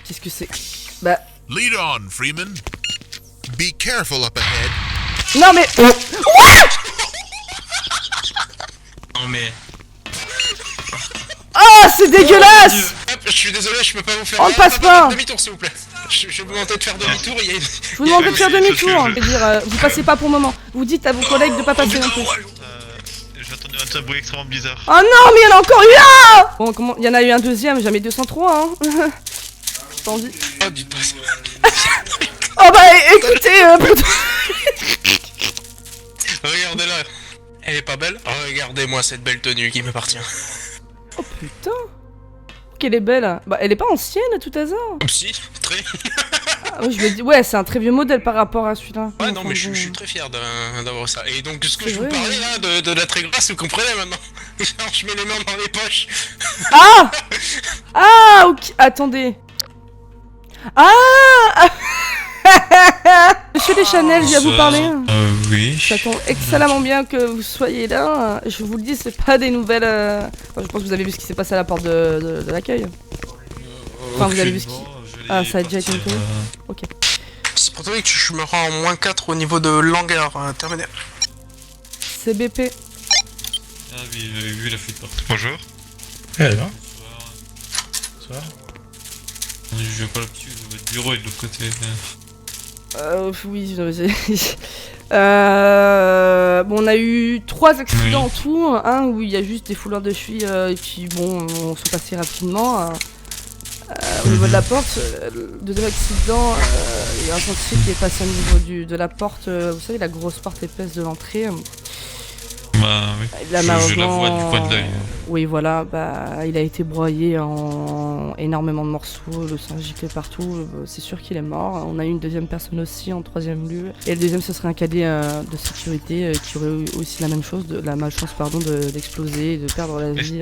Qu'est-ce que c'est? Bah... Lead on, Freeman. Be careful up ahead. Non mais... Non mais... Ah, c'est dégueulasse! Hop, je suis désolé, je peux pas vous faire... On ne passe pas. Demi-tour s'il vous plaît. Je vais vous demander de faire demi-tour, il y a... Je vous demande de faire demi-tour. Je veux dire, vous passez pas pour le moment. Vous dites à vos collègues de pas passer non plus. J'ai entendu un bruit extrêmement bizarre. Oh non, mais il y en a encore eu un! Bon, comment... Il y en a eu un deuxième, jamais 203, hein. T'en dis. Oh, dites pas ça. Oh bah, écoutez, Regardez-la. Elle est pas belle? Regardez-moi cette belle tenue qui m'appartient. Oh putain! Qu'elle est belle! Bah, elle est pas ancienne à tout hasard? Si, très. Ah, oui, je me dis, ouais, c'est un très vieux modèle par rapport à celui-là. Ouais, non, Enfin, mais je bon. suis très fier d'avoir ça. Et donc, ce que C'est je vous vrai, parlais là, de la très grasse, vous comprenez maintenant? Genre, je mets les mains dans les poches. Ah! Ah, ok, attendez. Ah! Monsieur Deschanel, je viens vous parler. Oui. Ça tombe excellemment bien que vous soyez là. Je vous le dis, c'est pas des nouvelles. Enfin, je pense que vous avez vu ce qui s'est passé à la porte de l'accueil. Enfin, vous avez vu ce qui. Ah, ça a déjà été fait. Ok. C'est pour toi que je me rends en -4 au niveau de l'hangar terminé. CBP. Ah oui, j'avais vu la fuite partout. Bonjour. Eh ben. Bonsoir. Je vais pas là-dessus, votre bureau est de l'autre côté. Oui, bon, on a eu 3 accidents en tout. Un où il y a juste des fouleurs de cheville qui, bon, sont passés rapidement. Au niveau de la porte, le deuxième accident, il y a un sentier qui est passé au niveau de la porte, vous savez, la grosse porte épaisse de l'entrée. Bah oui. Je la vois du coin de l'œil. Oui, voilà, bah, il a été broyé en énormément de morceaux, le sang giclé partout, c'est sûr qu'il est mort. On a eu une deuxième personne aussi en troisième lieu. Et le deuxième, ce serait un cadet de sécurité qui aurait eu aussi la même chose, la malchance, pardon, d'exploser et de perdre la vie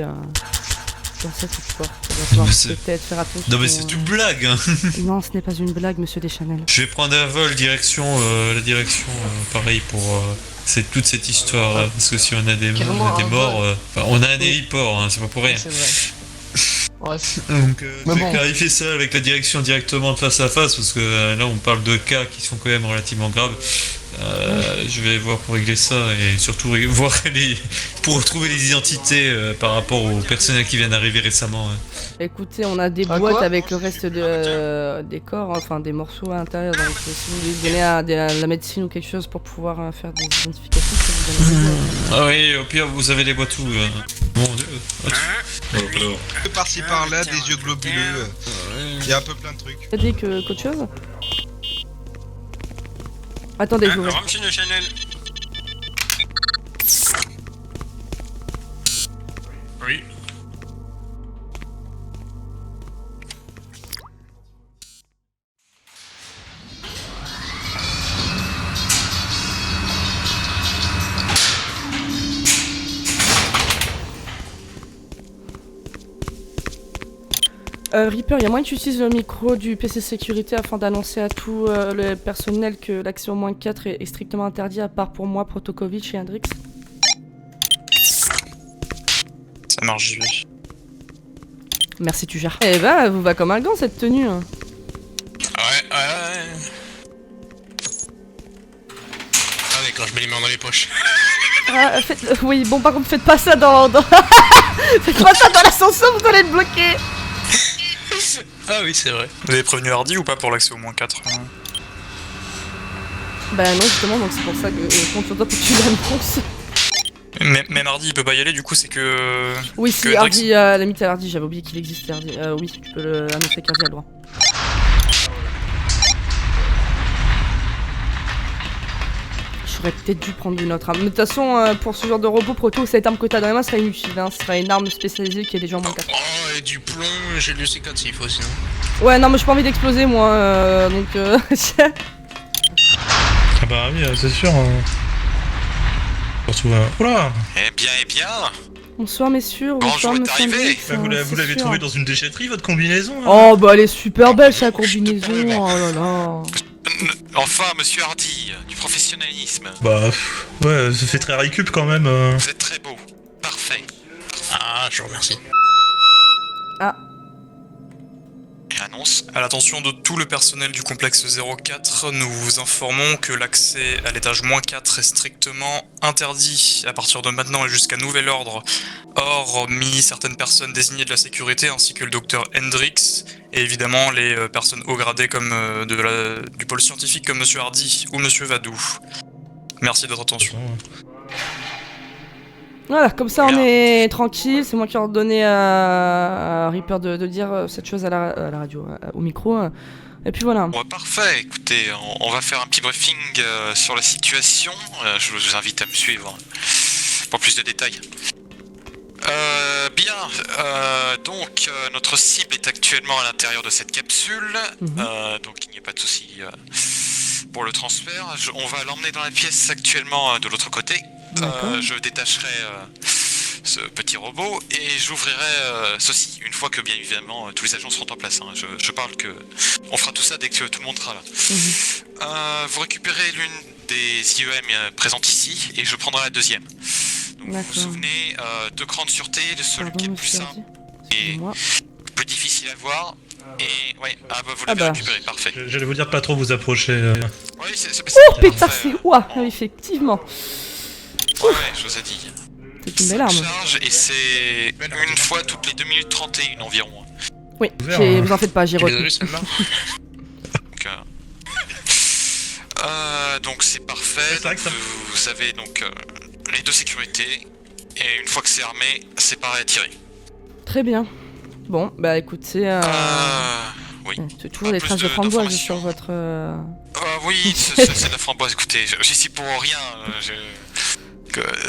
dans cette porte. Il va falloir peut-être faire attention. Non mais c'est une blague hein. Non, ce n'est pas une blague, monsieur Deschanel. Je vais prendre un vol direction, la direction, pareil pour toute cette histoire, parce que si on a des morts, enfin, on a un héliport, hein, c'est pas pour rien. C'est vrai. Bref. Donc, Mais je vais bon. clarifier ça avec la direction directement de face à face, parce que là on parle de cas qui sont quand même relativement graves. Je vais voir pour régler ça et surtout voir pour retrouver les identités par rapport aux personnels qui viennent d'arriver récemment. Écoutez, on a des Ah, boîtes quoi avec le reste des corps, enfin des morceaux à l'intérieur, donc si vous voulez donner à la médecine ou quelque chose pour pouvoir faire des identifications, ça vous donne des boîtes. Ah oui, au pire vous avez les boîtes où Mon dieu. Par-ci par-là, des yeux globuleux. Il y a un peu plein de trucs. T'as dit qu'autre chose? Attendez, je vous vois. Monsieur Chanel. Oui. Reaper, il y a moyen que tu utilises le micro du PC sécurité afin d'annoncer à tout le personnel que l'accès au -4 est strictement interdit à part pour moi, Protokovic et Hendrix. Ça marche, j'y vais. Merci, tu gères. Eh ben, vous va comme un gant cette tenue. Hein. Ouais. Ah mais quand je mets les mains dans les poches. Ah, oui, bon, par contre, faites pas ça dans... faites pas ça dans l'ascenseur, vous allez être bloqué. Ah oui, c'est vrai. Vous avez prévenu Hardy ou pas pour l'accès au -4 Bah non, justement, donc c'est pour ça que je compte sur toi pour que tu l'annonces. Même Hardy il peut pas y aller, du coup c'est que... Oui, si, que Hardy, à la limite, Hardy, j'avais oublié qu'il existait, Hardy. Oui, tu peux l'annoncer qu'Hardy a le droit. J'aurais peut-être dû prendre une autre arme. Mais de toute façon, pour ce genre de robot, Proto, cette arme que t'as dans les mains sera inutile. Hein. Ce sera une arme spécialisée qui est déjà en -4. Oh, et du plomb, j'ai lu C4 aussi. Ouais, non, mais j'ai pas envie d'exploser, moi, donc... Ah bah oui, c'est sûr. Surtout... Oula. Eh bien. Bonsoir, messieurs. Bonsoir, jour est monsieur arrivé. Hendrix, Vous c'est l'avez sûr. trouvé dans une déchetterie, votre combinaison Oh, bah elle est super belle, sa combinaison. Oh là là. Enfin, monsieur Hardy, du professionnalisme. Bah, ouais, ça fait très récup quand même. Vous êtes très beau. Parfait. Ah, je vous remercie. Ah. Annonce. À l'attention de tout le personnel du complexe 04, nous vous informons que l'accès à l'étage -4 est strictement interdit à partir de maintenant et jusqu'à nouvel ordre, hormis certaines personnes désignées de la sécurité ainsi que le docteur Hendrix et évidemment les personnes haut gradées comme du pôle scientifique comme Monsieur Hardy ou Monsieur Vadou. Merci de votre attention. Voilà, comme ça on est tranquille, c'est moi qui ai ordonné à Reaper de dire cette chose à la radio, au micro, et puis voilà. Bon, parfait, écoutez, on va faire un petit briefing sur la situation. Je vous invite à me suivre pour plus de détails. Donc notre cible est actuellement à l'intérieur de cette capsule, donc il n'y a pas de souci pour le transfert. On va l'emmener dans la pièce actuellement de l'autre côté. Je détacherai ce petit robot et j'ouvrirai ceci une fois que bien évidemment tous les agents seront en place. Hein. Je parle que on fera tout ça dès que tout le monde sera là. Vous récupérez l'une des IEM présentes ici et je prendrai la deuxième. Donc, vous vous souvenez, 2 crans de sûreté, celui qui est le plus simple et plus difficile à voir. Et ouais, vous l'avez récupéré, parfait. J'allais vous dire pas trop vous approcher. Oui, c'est Oh putain, c'est ouah, effectivement. Ouais, je vous ai dit. C'est une belle arme. Charge et c'est une fois toutes les 2 minutes 31 environ. Oui, vous en faites pas, j'ai retenu. Donc c'est parfait. Vous avez donc les 2 sécurités et une fois que c'est armé, c'est pareil à tirer. Très bien. Bon, bah écoutez, oui. c'est toujours des traces de framboise sur votre... Oui, c'est de la framboise, écoutez, j'y suis pour rien,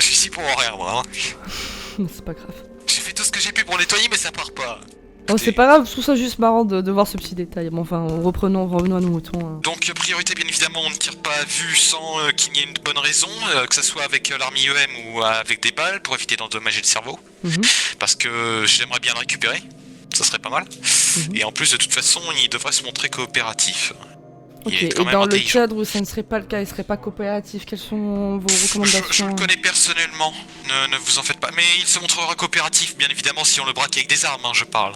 j'y suis pour rien, moi. Hein. C'est pas grave. J'ai fait tout ce que j'ai pu pour nettoyer, mais ça part pas. Oh, c'est pas grave, je trouve ça juste marrant de voir ce petit détail. Bon, enfin, revenons à nos moutons. Donc, priorité, bien évidemment, on ne tire pas à vue sans qu'il n'y ait une bonne raison, que ce soit avec l'arme IEM ou avec des balles, pour éviter d'endommager le cerveau. Parce que j'aimerais bien le récupérer, ça serait pas mal. Et en plus, de toute façon, il devrait se montrer coopératif. Ok, et dans le cadre où ça ne serait pas le cas, il serait pas coopératif, quelles sont vos recommandations? Je le connais personnellement, ne vous en faites pas. Mais il se montrera coopératif, bien évidemment, si on le braque avec des armes, hein, je parle.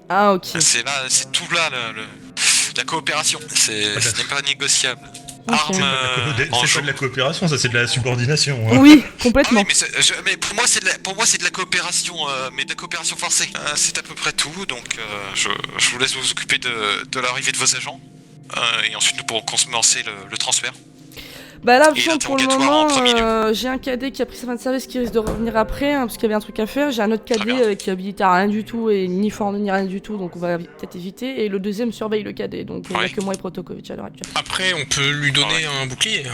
Ah, ok. C'est tout là, la coopération, ce n'est pas négociable. Okay. C'est pas de la coopération, ça c'est de la subordination. Hein. Oui, complètement. Ah oui, mais pour moi c'est de la coopération, mais de la coopération forcée. C'est à peu près tout, donc je vous laisse vous occuper de l'arrivée de vos agents. Et ensuite nous pourrons commencer le transfert. Bah là, pour le moment, j'ai un cadet qui a pris sa fin de service qui risque de revenir après, hein, parce qu'il y avait un truc à faire. J'ai un autre cadet qui est habilité à rien du tout, et ni uniforme ni rien du tout, donc on va peut-être éviter. Et le deuxième surveille le cadet, donc il n'y a que moi et Protokovic à l'heure actuelle. Après, on peut lui donner un bouclier.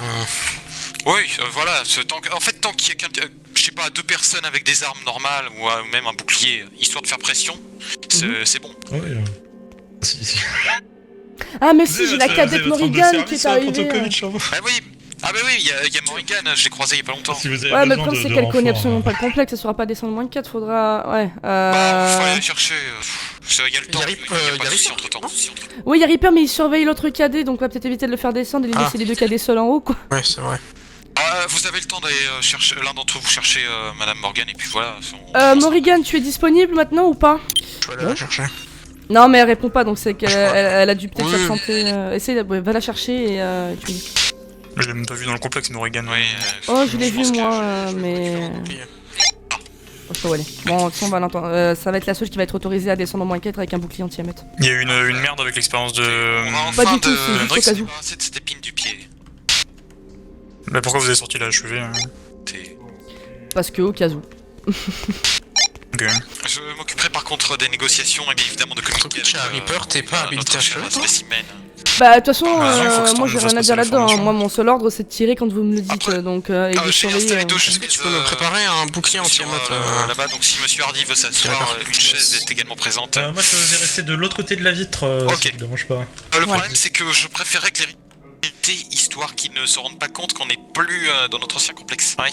Oui, voilà, en fait, tant qu'il y a je sais pas, 2 personnes avec des armes normales, ou même un bouclier, histoire de faire pression, c'est bon. Oui, si. Ah mais si, j'ai la cadette Morrigan qui est arrivée. Ah bah oui, il y a Morrigan, je l'ai croisé il y a pas longtemps. Si ouais, mais le problème c'est qu'elle connaît absolument pas le complexe, elle saura pas descendre moins de 4, faudra... Ouais, faut aller la chercher, il y a le temps, il y a pas de soucis entre temps. Oui, il y a Reaper mais il surveille l'autre cadet, donc on va peut-être éviter de le faire descendre et de laisser les 2 cadets seuls en haut, quoi. Ouais, c'est vrai. Vous avez le temps d'aller chercher, l'un d'entre vous chercher Madame Morgan et puis voilà. Morrigan, tu es disponible maintenant ou pas? Je vais aller la chercher. Non mais elle répond pas, donc c'est qu'elle a dû peut-être s'absenter. Essaye, va la chercher et tu me dis. Je l'ai même pas vu dans le complexe, Morrigan. Oh, je l'ai vu moi, mais... Oh, je sais pas où elle est. Bon, de toute façon, on va l'entendre. Ça va être la seule qui va être autorisée à descendre en -4 avec un bouclier anti-émeute. Il y a eu une merde avec l'expérience de... Pas du tout, c'est juste au cas où. Cette épine du pied. Mais pourquoi vous avez sorti la HEV Parce que au cas où. Ok. Je m'occuperai par contre des négociations et bien évidemment de communiquer avec Reaper, t'es pas habilité à cheval, toi? Bah de toute façon, moi j'ai rien à dire là-dedans, hein. Moi mon seul ordre c'est de tirer quand vous me le dites, après, donc et de surveiller... Est-ce que tu peux me préparer un bouclier anti-émeute là-bas, donc si Monsieur Hardy veut s'asseoir, une chaise est également présente. Moi je vais rester de l'autre côté de la vitre, ok. ça me dérange pas. Le problème c'est que je préférerais que les histoire qu'ils ne se rendent pas compte qu'on n'est plus dans notre ancien complexe. Oui.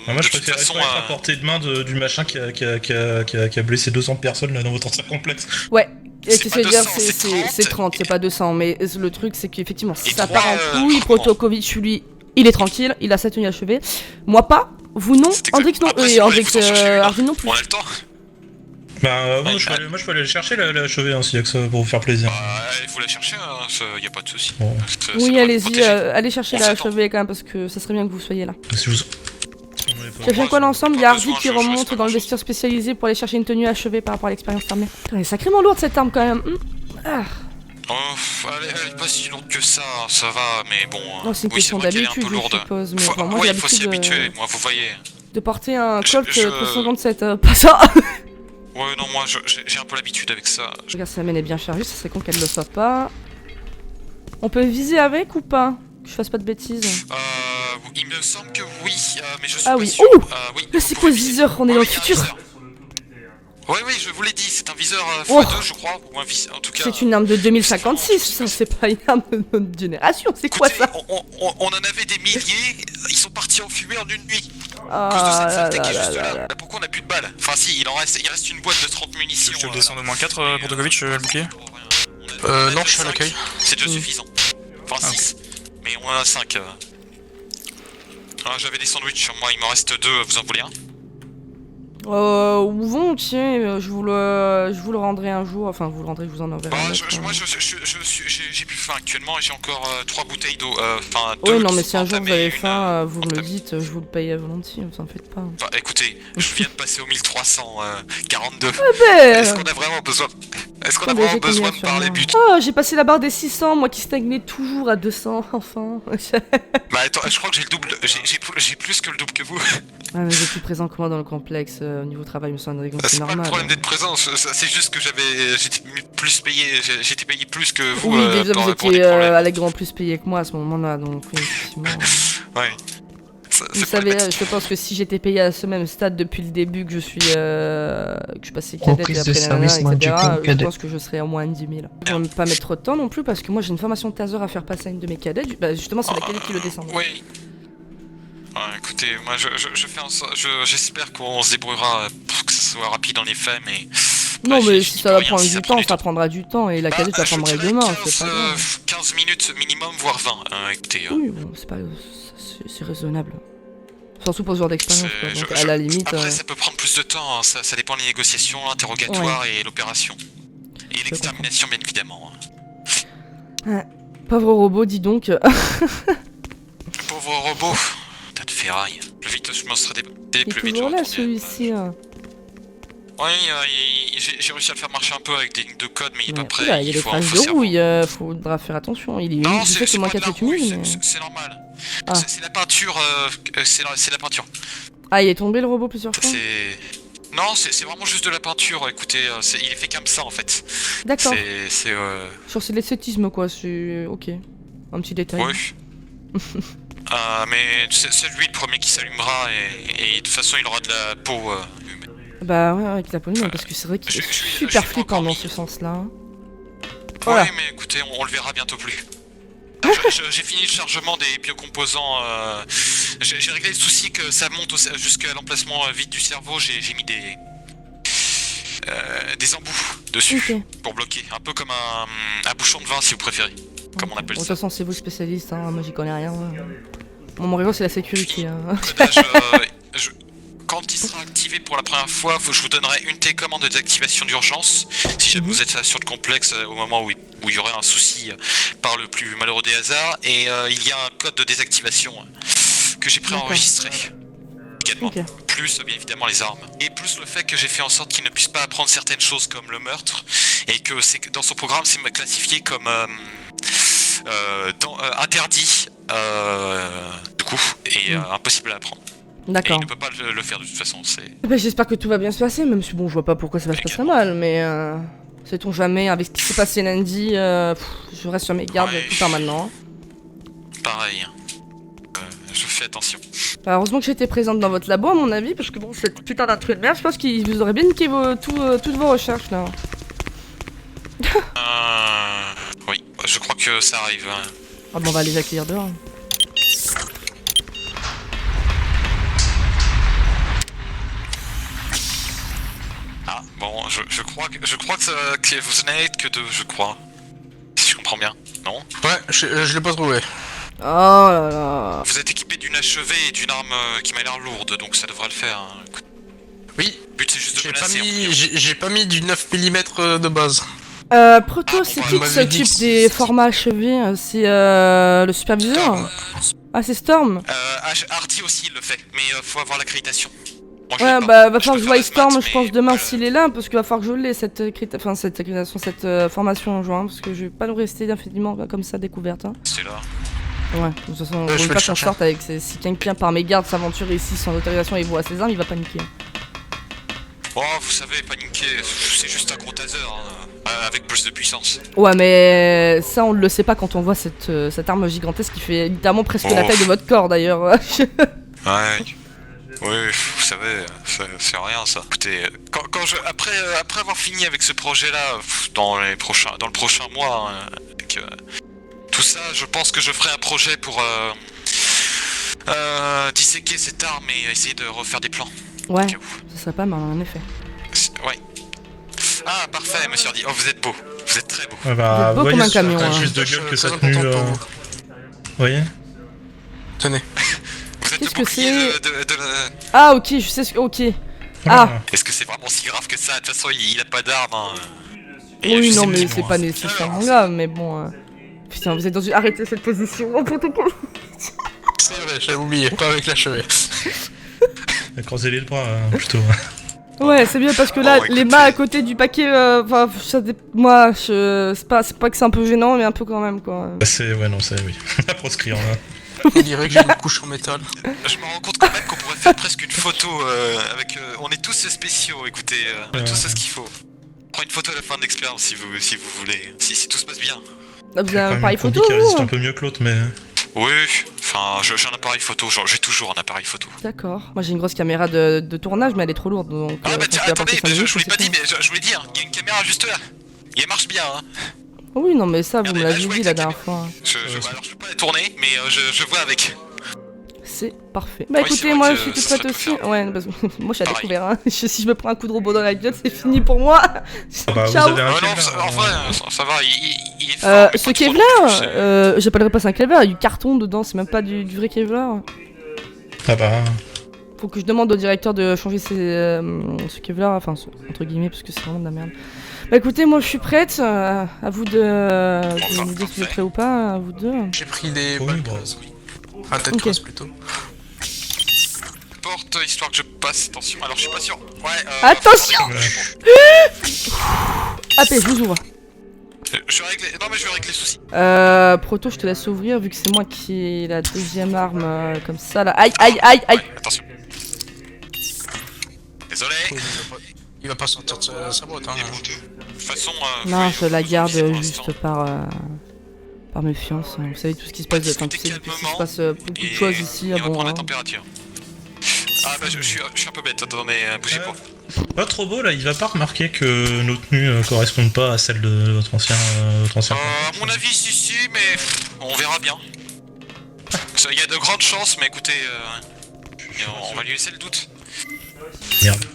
Moi je préférerais pas être à portée de main du machin qui a blessé 200 personnes là dans votre ancien complexe. Ouais. Et qu'est-ce que je veux dire, c'est 30, 30, c'est pas 200, mais le truc c'est qu'effectivement si ça part en couille, Protokovic lui, il est tranquille, il a sa tenue achevée. Moi pas, vous non, Hendrix non, Hardy non plus. On a le temps. Bah, moi, je peux aller le chercher, la achever, hein, s'il y a que ça pour vous faire plaisir. Il faut la chercher, y a pas de souci. Bon. Oui, allez-y, allez chercher la chevet quand même, parce que ça serait bien que vous soyez là. Si vous... Ça fait quoi l'ensemble? Il y a Hardy qui je remonte dans le vestiaire spécialisé pour aller chercher une tenue achevée par rapport à l'expérience fermée. Elle est sacrément lourde cette arme quand même. Ah. Oh, elle est pas si lourde que ça va, mais bon. Non, c'est une oui, c'est question vrai qu'elle est un d'habitude, peu je lourde. suppose. Mais bon, moi, Oui, j'ai il faut s'y l'habitude habituer, moi, vous voyez. de porter un Colt Je- 357, pas ça. Ouais, non, moi, j'ai un peu l'habitude avec ça. Je regarde si la mène est bien chargée, ça serait con qu'elle le soit pas. On peut viser avec ou pas? Que je fasse pas de bêtises. Il me semble que oui, mais je suis Ah pas oui. sûr. Ouh Oui, Là, c'est quoi ce viseur? On est dans le futur. Oui, je vous l'ai dit, c'est un viseur Oh. x2, je crois, ou un viseur, en tout cas. C'est une arme de 2056, ça c'est pas une arme de notre génération, c'est quoi Écoutez, ça? on en avait des milliers, ils sont partis en fumée en une nuit. Ah À cause de cette là saleté qui est là juste là là. là. Pourquoi on a plus de balles? Enfin si, il reste une boîte de 30 munitions. Je te le descends de -4, Bordokovic, le bouclier. Non, je suis à l'accueil. C'est déjà Mm. suffisant. Enfin 6. Mais on en a 5. J'avais des sandwichs sur moi, il m'en reste 2, vous en voulez un? Volontiers, je vous le rendrai un jour, enfin vous le rendrez, je vous en enverrai un autre. Moi j'ai plus faim actuellement et j'ai encore 3 bouteilles d'eau. Enfin 2 Ouais, non, qui mais sont si un jour vous entamées, avez une, faim, vous me le entamée. dites, je vous le paye volontiers, vous en faites pas. Enfin, écoutez, je viens de passer au 1342. Ben, Est-ce qu'on a vraiment besoin attendez, j'ai combien de sur parler moi but? Oh, j'ai passé la barre des 600, moi qui stagnais toujours à 200, enfin. Bah attends, je crois que j'ai le double, j'ai plus que le double que vous. Ah, mais j'ai plus présent que moi dans le complexe, au niveau travail, me semble que c'est C'est pas normal. le problème d'être présent, c'est juste que j'étais plus payé, j'étais payé plus que vous. Oui, déjà pour vous des étiez problèmes. allègrement plus payé que moi à ce moment-là, donc oui, effectivement. Ouais. Vous savez, je pense que si j'étais payé à ce même stade depuis le début, que je suis que je passais cadette et Reprise de après service nanana, etc., du je cadet. pense que je serais au moins 10 000. Je vais pas mettre trop de temps non plus parce que moi j'ai une formation de taser à faire passer à une de mes cadets. Bah, justement, c'est la cadette qui le descend. Oui. Écoutez, moi je fais en sorte, j'espère qu'on se débrouillera pour que ce soit rapide en effet, mais. Non, Ouais, mais j'y si peux ça va rien, prendre si du ça prend temps, du ça prendra du temps et la cadette je t'apprendrai dirais demain, 15, c'est pas grave. 15 minutes minimum, voire 20. Écoutez, Oui, bon, c'est pas, c'est raisonnable. Surtout pour ce genre d'expérience, quoi. Donc, à la limite. Après, ça peut prendre plus de temps, hein, ça dépend des négociations, l'interrogatoire et l'opération. Et l'extermination, bien évidemment. Pauvre robot, dis donc. Le pauvre robot, tas de ferraille. Le vite je m'en serais Il est plus vite. toujours j'aurais là, tourné. celui-ci. Oui, j'ai réussi à le faire marcher un peu avec des lignes de code, mais il est pas prêt. Oula, il y a des faut traces faut de rouille, faudra faire attention. Il est Non, unique, je sais que c'est moi pas de la 4 rouille, mais... c'est normal. Ah. C'est la peinture, c'est la peinture. Ah, il est tombé le robot plusieurs fois. Non, c'est vraiment juste de la peinture. Écoutez, il est fait comme ça en fait. D'accord. C'est Sur c'est de l'esthétisme, quoi, c'est... Ok. Un petit détail. oui. Mais c'est lui le premier qui s'allumera et de toute façon il aura de la peau humaine. Bah ouais, avec la police, parce que c'est vrai qu'il est super je suis flippant encore dans mis. ce sens-là. Hein. Voilà. Ouais, mais écoutez, on le verra bientôt plus. J'ai fini le chargement des biocomposants. J'ai réglé le souci que ça monte jusqu'à l'emplacement vide du cerveau. J'ai mis des embouts dessus Ok. pour bloquer. Un peu comme un bouchon de vin si vous préférez. Comme on appelle Bon, de toute ça. façon, c'est vous le spécialiste, hein. Moi j'y connais rien. Bon, mon héros, c'est la sécurité. Hein. Quand il sera activé pour la première fois, je vous donnerai une télécommande de désactivation d'urgence. Si jamais vous êtes sur le complexe au moment où il y aurait un souci par le plus malheureux des hasards. Et il y a un code de désactivation que j'ai préenregistré. Également. Ok. Plus bien évidemment les armes. Et plus le fait que j'ai fait en sorte qu'il ne puisse pas apprendre certaines choses comme le meurtre. Et que dans son programme c'est classifié comme interdit. Du coup. Et impossible à apprendre. Et D'accord. il ne peut pas le faire de toute façon, Bah, j'espère que tout va bien se passer, même si bon, je vois pas pourquoi ça va se passer mal, mais sait-on jamais, avec ce qui s'est passé lundi, je reste sur mes gardes Ouais. tout le temps maintenant. pareil. Je fais attention. Bah, heureusement que j'étais présente dans votre labo, à mon avis, parce que bon, cette putain d'intrus de merde, je pense qu'il vous aurait bien niqué toutes vos recherches là. Oui, je crois que ça arrive. Ah bon, on va les accueillir dehors. Ah, bon, je crois que vous n'êtes que deux, je crois. Si je comprends bien, non? Ouais, je l'ai pas trouvé. Oh là là. Vous êtes équipé d'une HV et d'une arme qui m'a l'air lourde, donc ça devrait le faire. Hein. Oui. Le but c'est juste de J'ai pas menacer. mis, j'ai pas mis du 9 mm de base. Proto, c'est bah, qui on qui m'avait dit s'occupe que des c'est- formats achevés? C'est le superviseur? Ah, c'est Storm? Artie aussi il le fait, mais faut avoir l'accréditation. Moi, je l'ai Ouais, pas. bah va Je falloir que peux je voie faire le Storm, SMAT, je pense mais demain voilà. s'il est là, parce qu'il va falloir que je l'ai cette formation en juin, parce que je vais pas nous rester infiniment comme ça découverte. Hein. C'est là. Ouais, de toute façon, on je veut vais pas le qu'on chercher. sorte avec si quelqu'un par mégarde s'aventure ici sans autorisation et voit ses armes, il va paniquer. Oh, vous savez, paniquer, c'est juste un gros taser, hein, avec plus de puissance. Ouais, mais ça on le sait pas quand on voit cette arme gigantesque qui fait littéralement presque la taille de votre corps d'ailleurs. Ouais. Oui, vous savez, c'est rien ça. Écoutez, après avoir fini avec ce projet-là, dans le prochain mois, avec tout ça, je pense que je ferai un projet pour disséquer cette arme et essayer de refaire des plans. Ouais, Au cas où. ça serait pas mal en effet. Ouais. Ah, parfait, monsieur Hardy. Oh, vous êtes beau. Vous êtes très beau. Ouais, Vous bah, êtes beau vous comme voyez un camion, sur la hein. juste de gueule que ça Très tenue. content pour vous. Vous voyez Tenez. Vous êtes Qu'est-ce le que bouclier c'est de la... Ah ok, je sais ce que... Ok. Ah, Est-ce que c'est vraiment si grave que ça? De toute façon, il a pas d'arme. Hein. Et il a oui, juste non ses mais petits c'est points. pas nécessairement grave, mais bon... Putain, vous êtes dans une... Arrêtez cette position, oh protocole. C'est vrai, j'avais oublié, pas avec la cheveux. Croisez les bras, plutôt. Ouais, c'est bien parce que là, Oh, les écoutez. mains à côté du paquet, enfin, moi, c'est pas que c'est un peu gênant, mais un peu quand même, quoi. Bah, c'est, ouais, non, c'est, oui. À proscrire, là. On dirait que j'ai une couche en métal. Je me rends compte quand même qu'on pourrait faire presque une photo avec... on est tous spéciaux, écoutez. On a tous ce qu'il faut. Prends une photo à la fin de l'expérience si vous voulez. Si tout se passe bien. Ah, vous avez un Quand appareil même une photo, combi qui résiste vous un peu mieux que l'autre, mais... Oui, enfin, j'ai un appareil photo. J'ai toujours un appareil photo. D'accord. Moi, j'ai une grosse caméra de tournage, mais elle est trop lourde, donc... Ah bah quand tiens, je vais apporter attendez, ça, je vous l'ai c'est pas dit, tout. mais je voulais dire, il y a une caméra juste là. Et elle marche bien, hein. Oui, non, mais ça, vous me Regardez, l'avez là, je dit vois la avec la dernière fois. Alors je peux pas la tourner, mais je vois avec. C'est parfait. Bah Oui, c'est écoutez, vrai moi que je suis toute ça prête serait aussi. préférable. Ouais, parce que moi je suis à Pareil. découvert. Hein. Si je me prends un coup de robot dans la gueule, c'est fini pour moi. Ah bah, vous Ciao. avez un non, Kevlar, en vrai, ça va, il est fort. mais pas Ce trop Kevlar, non plus, c'est- j'appellerais pas ça un Kevlar, il y a du carton dedans, c'est même pas du vrai Kevlar. Ah bah... Faut que je demande au directeur de changer ce Kevlar, enfin, entre guillemets, parce que c'est vraiment de la merde. Bah écoutez, moi je suis prête, à vous de me dire si vous êtes prêts ou pas, à vous deux. J'ai pris des Oui, balles bon. creuses. Enfin, tête Ok. creuse plutôt. Porte, histoire que je passe, attention. Alors je suis pas sûr. Ouais, Attention faut- AP, je vous ouvre. Je vais régler. Non mais je vais régler les soucis. Proto, je te laisse ouvrir vu que c'est moi qui ai la deuxième arme comme ça là. Aïe, aïe, aïe, aïe. Ouais, attention. Désolé. Il va pas sortir de sa boîte, hein. De toute façon. Non, oui, je la garde pour juste l'instant. par méfiance. Hein. Vous savez tout ce qui se passe, enfin, tu sais, depuis qu'il se passe beaucoup de choses ici. Et Ah on va bon, prendre la hein. température. Ah bah je suis un peu bête, attendez, bougez pas. Pas trop beau, là, il va pas remarquer que nos tenues correspondent pas à celles de votre ancien... À mon avis, si, mais on verra bien. Il y a de grandes chances, mais écoutez, on va lui laisser le doute. Merde.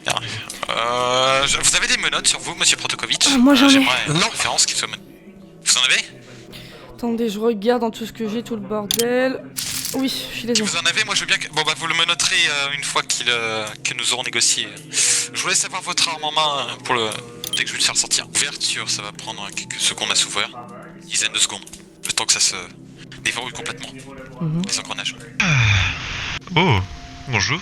Vous avez des menottes sur vous, monsieur Protokovic? Ah, moi, j'en ai. J'aimerais une Non. préférence qui soit Vous en avez? Attendez, je regarde dans tout ce que j'ai, tout le bordel. Oui, je suis les Si vous en avez, moi je veux bien que... Bon bah vous le menotterez une fois que nous aurons négocié. Je voulais savoir votre arme en main pour le... Dès que je vais le faire sortir. Ouverture, ça va prendre quelques secondes à s'ouvrir. Dizaine de secondes. Le temps que ça se déverrouille complètement. Mhm. Les engrenages. Oh, bonjour.